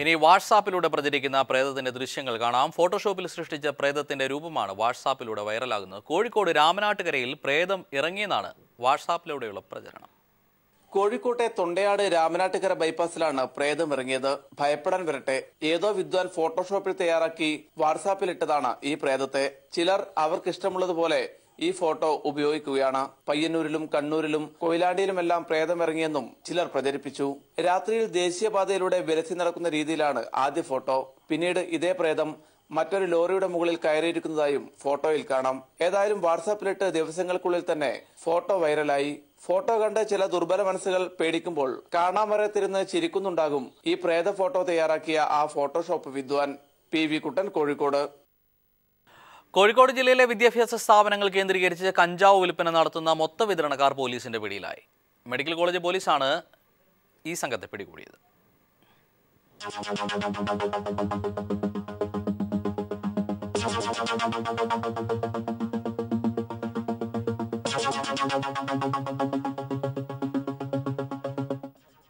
ഇനി വാട്സാപ്പിലൂടെ പ്രചരിക്കുന്ന പ്രേതത്തിന്റെ ദൃശ്യങ്ങൾ കാണാം. ഫോട്ടോഷോപ്പിൽ സൃഷ്ടിച്ച പ്രേതത്തിന്റെ രൂപമാണ് വാട്സാപ്പിലൂടെ വൈറലാകുന്നത്. കോഴിക്കോട് രാമനാട്ടുകരയിൽ പ്രേതം ഇറങ്ങിയെന്നാണ് വാട്സാപ്പിലൂടെയുള്ള പ്രചരണം. കോഴിക്കോട്ടെ തൊണ്ടയാട് രാമനാട്ടുകര ബൈപ്പാസിലാണ് പ്രേതം ഇറങ്ങിയത്. ഭയപ്പെടാൻ വരട്ടെ, ഏതോ വിദ്വാൻ ഫോട്ടോഷോപ്പിൽ തയ്യാറാക്കി വാട്സാപ്പിലിട്ടതാണ് ഈ പ്രേതത്തെ. ചിലർ അവർക്കിഷ്ടമുള്ളതുപോലെ ഈ ഫോട്ടോ ഉപയോഗിക്കുകയാണ്. പയ്യന്നൂരിലും കണ്ണൂരിലും കൊയിലാണ്ടിയിലുമെല്ലാം പ്രേതം ഇറങ്ങിയെന്നും ചിലർ പ്രചരിപ്പിച്ചു. രാത്രിയിൽ ദേശീയപാതയിലൂടെ വിലസി നടക്കുന്ന രീതിയിലാണ് ആദ്യ ഫോട്ടോ. പിന്നീട് ഇതേ പ്രേതം മറ്റൊരു ലോറിയുടെ മുകളിൽ കയറിയിരിക്കുന്നതായും ഫോട്ടോയിൽ കാണാം. ഏതായാലും വാട്സാപ്പിലിട്ട് ദിവസങ്ങൾക്കുള്ളിൽ തന്നെ ഫോട്ടോ വൈറലായി. ഫോട്ടോ കണ്ട് ചില ദുർബല മനസ്സുകൾ പേടിക്കുമ്പോൾ കാണാൻ വരത്തിരുന്ന് ചിരിക്കുന്നുണ്ടാകും ഈ പ്രേത ഫോട്ടോ തയ്യാറാക്കിയ ആ ഫോട്ടോഷോപ്പ് വിദ്വാൻ. PV കുട്ടൻ, കോഴിക്കോട്. കോഴിക്കോട് ജില്ലയിലെ വിദ്യാഭ്യാസ സ്ഥാപനങ്ങൾ കേന്ദ്രീകരിച്ച് കഞ്ചാവ് വിൽപ്പന നടത്തുന്ന മൊത്ത വിതരണക്കാർ പോലീസിന്റെ പിടിയിലായി. മെഡിക്കൽ കോളേജ് പോലീസാണ് ഈ സംഘത്തെ പിടികൂടിയത്.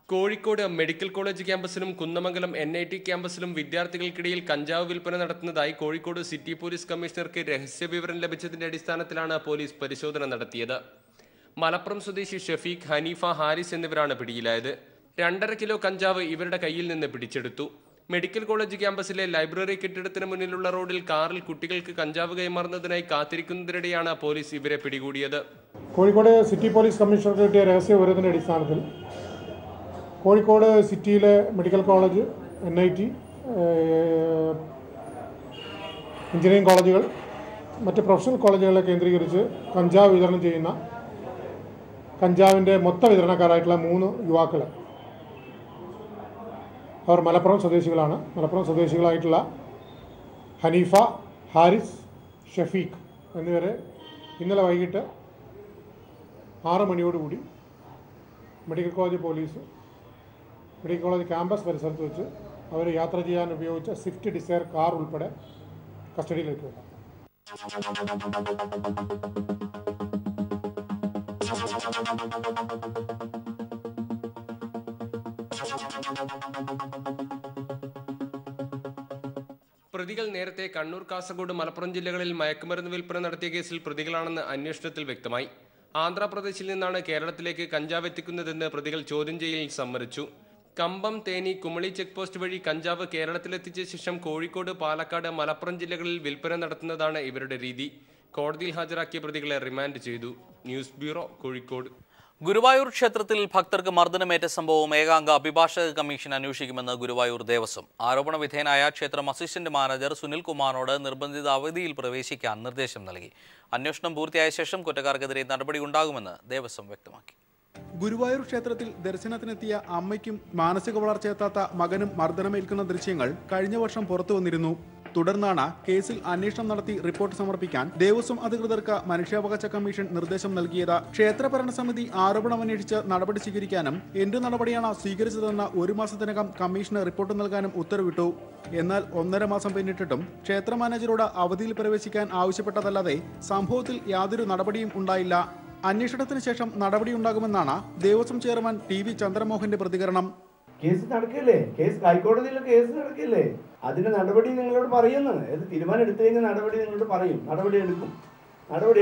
കോഴിക്കോട് മെഡിക്കൽ കോളേജ് ക്യാമ്പസിലും കുന്നമംഗലം NIT ക്യാമ്പസിലും വിദ്യാർത്ഥികൾക്കിടയിൽ കഞ്ചാവ് വിൽപ്പന നടത്തുന്നതായി കോഴിക്കോട് സിറ്റി പോലീസ് കമ്മീഷണർക്ക് രഹസ്യവിവരം ലഭിച്ചതിന്റെ അടിസ്ഥാനത്തിലാണ് പോലീസ് പരിശോധന നടത്തിയത്. മലപ്പുറം സ്വദേശി ഷഫീഖ്, ഹനീഫ, ഹാരിസ് എന്നിവരാണ് പിടിയിലായത്. 2.5 കിലോ കഞ്ചാവ് ഇവരുടെ കയ്യിൽ നിന്ന് പിടിച്ചെടുത്തു. മെഡിക്കൽ കോളേജ് ക്യാമ്പസിലെ ലൈബ്രറി കെട്ടിടത്തിന് മുന്നിലുള്ള റോഡിൽ കാറിൽ കുട്ടികൾക്ക് കഞ്ചാവ് കൈമാറുന്നതിനായി കാത്തിരിക്കുന്നതിനിടെയാണ് പോലീസ് ഇവരെ പിടികൂടിയത്. കോഴിക്കോട് സിറ്റി പോലീസ് കമ്മീഷണർക്ക് കിട്ടിയ രഹസ്യവിവരത്തിന്റെ അടിസ്ഥാനത്തിൽ കോഴിക്കോട് സിറ്റിയിലെ മെഡിക്കൽ കോളേജ്, NIT, എഞ്ചിനീയറിംഗ് കോളേജുകൾ, മറ്റ് പ്രൊഫഷണൽ കോളേജുകളെ കേന്ദ്രീകരിച്ച് കഞ്ചാവ് വിതരണം ചെയ്യുന്ന കഞ്ചാവിൻ്റെ മൊത്ത വിതരണക്കാരായിട്ടുള്ള 3 യുവാക്കൾ, അവർ മലപ്പുറം സ്വദേശികളാണ്. മലപ്പുറം സ്വദേശികളായിട്ടുള്ള ഹനീഫ, ഹാരിസ്, ഷഫീഖ് എന്നിവരെ ഇന്നലെ വൈകിട്ട് 6 മണിയോടുകൂടി medical college police medical college campus പരിസരത്ത് വെച്ച് അവർ യാത്ര ചെയ്യാൻ ഉപയോഗിച്ച സ്വിഫ്റ്റ് ഡിസയർ കാർ ഉൾപ്പെടെ കസ്റ്റഡിയിലേക്ക് വന്നു. പ്രതികൾ നേരത്തെ കണ്ണൂർ, കാസർഗോഡ്, മലപ്പുറം ജില്ലകളിൽ മയക്കുമരുന്ന് വിൽപ്പന നടത്തിയ കേസിൽ പ്രതികളാണെന്ന് അന്വേഷണത്തിൽ വ്യക്തമായി. ആന്ധ്രാപ്രദേശിൽ നിന്നാണ് കേരളത്തിലേക്ക് കഞ്ചാവ് എത്തിക്കുന്നതെന്ന് പ്രതികൾ ചോദ്യം ചെയ്യലിൽ സമ്മതിച്ചു. കമ്പം, തേനി, കുമളി ചെക്ക് പോസ്റ്റ് വഴി കഞ്ചാവ് കേരളത്തിലെത്തിച്ച ശേഷം കോഴിക്കോട്, പാലക്കാട്, മലപ്പുറം ജില്ലകളിൽ വിൽപ്പന നടത്തുന്നതാണ് ഇവരുടെ രീതി. കോടതിയിൽ ഹാജരാക്കിയ പ്രതികളെ റിമാൻഡ് ചെയ്തു. News bureau, Kozhikode. ഗുരുവായൂർ ക്ഷേത്രത്തിൽ ഭക്തർക്ക് മർദ്ദനമേറ്റ സംഭവം ഏകാംഗ അഭിഭാഷക കമ്മീഷൻ അന്വേഷിക്കുമെന്ന് ഗുരുവായൂർ ദേവസ്വം. ആരോപണ വിധേയനായ ക്ഷേത്രം അസിസ്റ്റന്റ് മാനേജർ സുനിൽ കുമാറിനോട് നിർബന്ധിത അവധിയിൽ പ്രവേശിക്കാൻ നിർദ്ദേശം നൽകി. അന്വേഷണം പൂർത്തിയായ ശേഷം കുറ്റക്കാർക്കെതിരെ നടപടിയുണ്ടാകുമെന്ന് ദേവസ്വം വ്യക്തമാക്കി. ഗുരുവായൂർ ക്ഷേത്രത്തിൽ ദർശനത്തിനെത്തിയ അമ്മയ്ക്കും മാനസിക വളർച്ചയെത്താത്ത മകനും മർദ്ദനമേൽക്കുന്ന ദൃശ്യങ്ങൾ കഴിഞ്ഞ വർഷം പുറത്തു വന്നിരുന്നു. തുടർന്നാണ് കേസിൽ അന്വേഷണം നടത്തി റിപ്പോർട്ട് സമർപ്പിക്കാൻ ദേവസ്വം അധികൃതർക്ക് മനുഷ്യാവകാശ കമ്മീഷൻ നിർദ്ദേശം നൽകിയത്. ക്ഷേത്ര ഭരണസമിതി ആരോപണം അന്വേഷിച്ച് നടപടി സ്വീകരിക്കാനും എന്ത് നടപടിയാണ് സ്വീകരിച്ചതെന്ന് 1 മാസത്തിനകം കമ്മീഷന് റിപ്പോർട്ട് നൽകാനും ഉത്തരവിട്ടു. എന്നാൽ 1.5 മാസം പിന്നിട്ടിട്ടും ക്ഷേത്ര മാനേജരോട് അവധിയിൽ പ്രവേശിക്കാൻ ആവശ്യപ്പെട്ടതല്ലാതെ സംഭവത്തിൽ യാതൊരു നടപടിയും ഉണ്ടായില്ല. അന്വേഷണത്തിന് ശേഷം നടപടിയുണ്ടാകുമെന്നാണ് ദേവസ്വം ചെയർമാൻ TV ചന്ദ്രമോഹന്റെ പ്രതികരണം. കേസ് നടക്കില്ലേ? ഹൈക്കോടതിയിലെ കേസ് നടക്കില്ലേ? അതിന്റെ നടപടി നിങ്ങളോട് പറയുന്നു. തീരുമാനം എടുത്തു കഴിഞ്ഞാൽ നടപടി നിങ്ങളോട് പറയും. നടപടി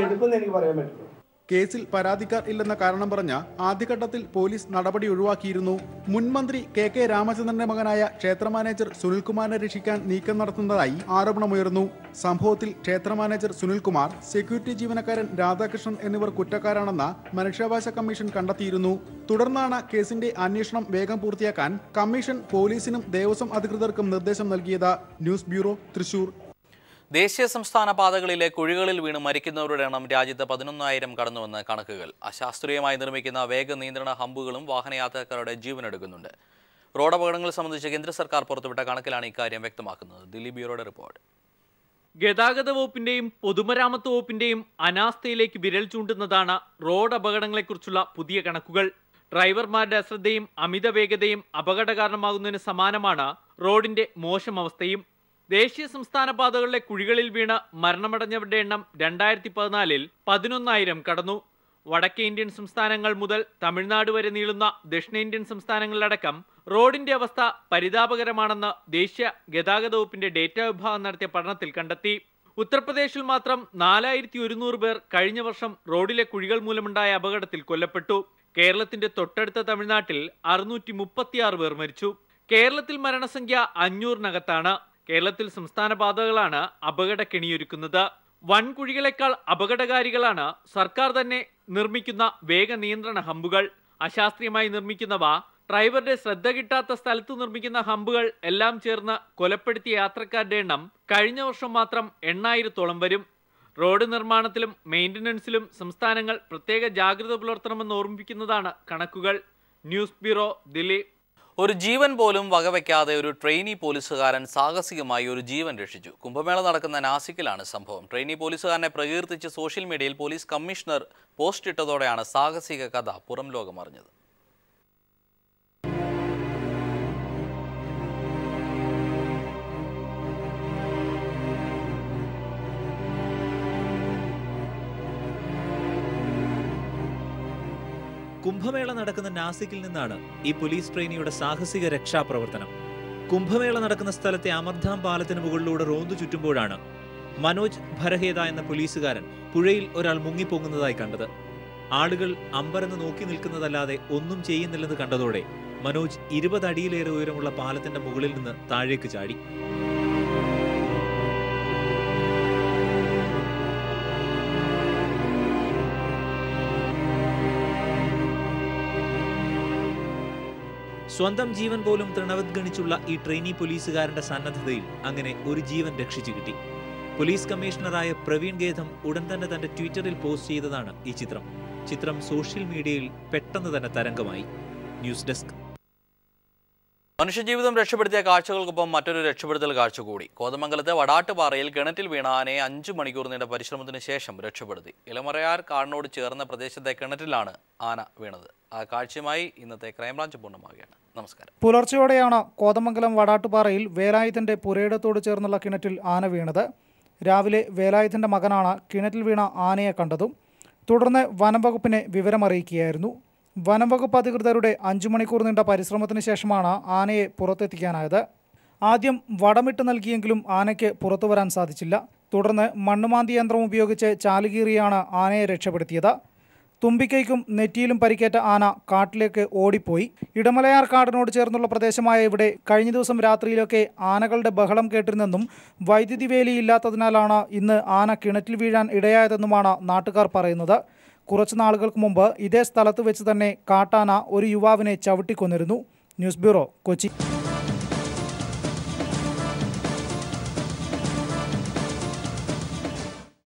എടുക്കുമെന്ന് എനിക്ക് പറയാൻ പറ്റുള്ളൂ. കേസിൽ പരാതിക്കാർ ഇല്ലെന്ന കാരണം പറഞ്ഞ് ആദ്യഘട്ടത്തിൽ പോലീസ് നടപടി ഒഴിവാക്കിയിരുന്നു. മുൻ മന്ത്രി KK രാമചന്ദ്രന്റെ മകനായ ക്ഷേത്ര മാനേജർ സുനിൽകുമാറിനെ രക്ഷിക്കാൻ നീക്കം നടത്തുന്നതായി ആരോപണമുയർന്നു. സംഭവത്തിൽ ക്ഷേത്ര മാനേജർ സുനിൽകുമാർ, സെക്യൂരിറ്റി ജീവനക്കാരൻ രാധാകൃഷ്ണൻ എന്നിവർ കുറ്റക്കാരാണെന്ന് മനുഷ്യാവകാശ കമ്മീഷൻ കണ്ടെത്തിയിരുന്നു. തുടർന്നാണ് കേസിന്റെ അന്വേഷണം വേഗം പൂർത്തിയാക്കാൻ കമ്മീഷൻ പോലീസിനും ദേവസ്വം അധികൃതർക്കും നിർദ്ദേശം നൽകിയത്. News bureau, Thrissur. ദേശീയ സംസ്ഥാന പാതകളിലെ കുഴികളിൽ വീണ് മരിക്കുന്നവരുടെ എണ്ണം രാജ്യത്ത് 11,000 കടന്നുവെന്ന് കണക്കുകൾ. അശാസ്ത്രീയമായി നിർമ്മിക്കുന്ന വേഗ നിയന്ത്രണ ഹമ്പുകളും വാഹനയാത്രക്കാരുടെ ജീവനെടുക്കുന്നുണ്ട്. റോഡ് അപകടങ്ങൾ സംബന്ധിച്ച് കേന്ദ്ര സർക്കാർ പുറത്തുവിട്ട കണക്കിലാണ് ഇക്കാര്യം വ്യക്തമാക്കുന്നത്. ദിലീപ് ബ്യൂറോയുടെ റിപ്പോർട്ട്. ഗതാഗത വകുപ്പിന്റെയും പൊതുമരാമത്ത് വകുപ്പിന്റെയും അനാസ്ഥയിലേക്ക് വിരൽ ചൂണ്ടുന്നതാണ് റോഡ് അപകടങ്ങളെക്കുറിച്ചുള്ള പുതിയ കണക്കുകൾ. ഡ്രൈവർമാരുടെ അശ്രദ്ധയും അമിത വേഗതയും അപകട കാരണമാകുന്നതിന് സമാനമാണ് റോഡിന്റെ മോശം അവസ്ഥയും. ദേശീയ സംസ്ഥാന പാതകളിലെ കുഴികളിൽ വീണ് മരണമടഞ്ഞവരുടെ എണ്ണം 2014-ൽ 11,000 കടന്നു. വടക്കേ ഇന്ത്യൻ സംസ്ഥാനങ്ങൾ മുതൽ തമിഴ്നാട് വരെ നീളുന്ന ദക്ഷിണേന്ത്യൻ സംസ്ഥാനങ്ങളിലടക്കം റോഡിന്റെ അവസ്ഥ പരിതാപകരമാണെന്ന് ദേശീയ ഗതാഗത വകുപ്പിന്റെ ഡേറ്റ വിഭാഗം നടത്തിയ പഠനത്തിൽ കണ്ടെത്തി. ഉത്തർപ്രദേശിൽ മാത്രം 4100 പേർ കഴിഞ്ഞ വർഷം റോഡിലെ കുഴികൾ മൂലമുണ്ടായ അപകടത്തിൽ കൊല്ലപ്പെട്ടു. കേരളത്തിന്റെ തൊട്ടടുത്ത തമിഴ്നാട്ടിൽ 636 പേർ മരിച്ചു. കേരളത്തിൽ മരണസംഖ്യ 500-നകത്താണ്. കേരളത്തിൽ സംസ്ഥാന പാതകളാണ് അപകട കെണിയൊരുക്കുന്നത്. വൻകുഴികളെക്കാൾ അപകടകാരികളാണ് സർക്കാർ തന്നെ നിർമ്മിക്കുന്ന വേഗ നിയന്ത്രണ ഹമ്പുകൾ. അശാസ്ത്രീയമായി നിർമ്മിക്കുന്നവ, ഡ്രൈവറുടെ ശ്രദ്ധ കിട്ടാത്ത സ്ഥലത്ത് നിർമ്മിക്കുന്ന ഹമ്പുകൾ എല്ലാം ചേർന്ന് കൊലപ്പെടുത്തിയ യാത്രക്കാരുടെ എണ്ണം കഴിഞ്ഞ വർഷം മാത്രം 8000-ഓളം വരും. റോഡ് നിർമ്മാണത്തിലും മെയിൻ്റനൻസിലും സംസ്ഥാനങ്ങൾ പ്രത്യേക ജാഗ്രത പുലർത്തണമെന്ന് ഓർമ്മിപ്പിക്കുന്നതാണ് കണക്കുകൾ. News bureau, Delhi. ഒരു ജീവൻ പോലും വകവയ്ക്കാതെ ഒരു ട്രെയിനി പോലീസുകാരൻ സാഹസികമായി ഒരു ജീവൻ രക്ഷിച്ചു. കുംഭമേള നടക്കുന്ന നാസിക്കിലാണ് സംഭവം. ട്രെയിനി പോലീസുകാരനെ പ്രകീർത്തിച്ച് സോഷ്യൽ മീഡിയയിൽ പോലീസ് കമ്മീഷണർ പോസ്റ്റ് ഇട്ടതോടെയാണ് സാഹസിക കഥ പുറം ലോകം അറിഞ്ഞത്. കുംഭമേള നടക്കുന്ന നാസിക്കിൽ നിന്നാണ് ഈ പോലീസ് ട്രെയിനിയുടെ സാഹസിക രക്ഷാപ്രവർത്തനം. കുംഭമേള നടക്കുന്ന സ്ഥലത്തെ അമർധാം പാലത്തിന് മുകളിലൂടെ റോന്തു ചുറ്റുമ്പോഴാണ് മനോജ് ഭരഹേദ എന്ന പോലീസുകാരൻ പുഴയിൽ ഒരാൾ മുങ്ങിപ്പോകുന്നതായി കണ്ടത്. ആളുകൾ അമ്പരന്ന് നോക്കി നിൽക്കുന്നതല്ലാതെ ഒന്നും ചെയ്യുന്നില്ലെന്ന് കണ്ടതോടെ മനോജ് 20 അടിയിലേറെ ഉയരമുള്ള പാലത്തിന്റെ മുകളിൽ നിന്ന് താഴേക്ക് ചാടി. സ്വന്തം ജീവൻ പോലും തൃണവത്ഗണിച്ചുള്ള ഈ ട്രെയിനി പോലീസുകാരന്റെ സന്നദ്ധതയിൽ അങ്ങനെ ഒരു ജീവൻ രക്ഷിച്ചു കിട്ടി. പോലീസ് കമ്മീഷണറായ പ്രവീൺ ഗേഥം ഉടൻ തന്നെ തന്റെ ട്വിറ്ററിൽ പോസ്റ്റ് ചെയ്തതാണ് ഈ ചിത്രം. ചിത്രം സോഷ്യൽ മീഡിയയിൽ പെട്ടെന്ന് തന്നെ തരംഗമായി. News desk. മനുഷ്യജീവിതം രക്ഷപ്പെടുത്തിയ കാഴ്ചകൾക്കൊപ്പം മറ്റൊരു രക്ഷപ്പെടുത്തൽ കാഴ്ച കൂടി. കോതമംഗലത്തെ വടാട്ടുപാറയിൽ കിണറ്റിൽ വീണ ആനയെ 5 മണിക്കൂർ നീണ്ട പരിശ്രമത്തിന് ശേഷം രക്ഷപ്പെടുത്തി. ഇളമറയാർ കാടിനോട് ചേർന്ന പ്രദേശത്തെ കിണറ്റിലാണ് ആന വീണത്. ആ കാഴ്ചയുമായി ഇന്നത്തെ ക്രൈംബ്രാഞ്ച് പൂർണ്ണമാവുകയാണ്. നമസ്കാരം. പുലർച്ചെയോടെയാണ് കോതമംഗലം വടാട്ടുപാറയിൽ വേലായുധന്റെ പുരയിടത്തോട് ചേർന്നുള്ള കിണറ്റിൽ ആന വീണത്. രാവിലെ വേലായുധന്റെ മകനാണ് കിണറ്റിൽ വീണ ആനയെ കണ്ടതും. തുടർന്ന് വനംവകുപ്പിനെ വിവരമറിയിക്കുകയായിരുന്നു. വനംവകുപ്പ് അധികൃതരുടെ 5 മണിക്കൂർ നീണ്ട പരിശ്രമത്തിന് ശേഷമാണ് ആനയെ പുറത്തെത്തിക്കാനായത്. ആദ്യം വടമിട്ട് നൽകിയെങ്കിലും ആനയ്ക്ക് പുറത്തു വരാൻ സാധിച്ചില്ല. തുടർന്ന് മണ്ണുമാന്തി യന്ത്രം ഉപയോഗിച്ച് ചാലുകീറിയാണ് ആനയെ രക്ഷപ്പെടുത്തിയത്. തുമ്പിക്കൈക്കും നെറ്റിയിലും പരിക്കേറ്റ ആന കാട്ടിലേക്ക് ഓടിപ്പോയി. ഇടമലയാർ കാടിനോട് ചേർന്നുള്ള പ്രദേശമായ ഇവിടെ കഴിഞ്ഞ ദിവസം രാത്രിയിലൊക്കെ ആനകളുടെ ബഹളം കേട്ടിരുന്നെന്നും വൈദ്യുതി വേലിയില്ലാത്തതിനാലാണ് ഇന്ന് ആന കിണറ്റിൽ വീഴാൻ ഇടയായതെന്നുമാണ് നാട്ടുകാർ പറയുന്നത്. കുറച്ചു നാളുകൾക്ക് മുമ്പ് ഇതേ സ്ഥലത്ത് വെച്ച് തന്നെ കാട്ടാന ഒരു യുവാവിനെ ചവിട്ടിക്കൊന്നിരുന്നു. News bureau, Kochi.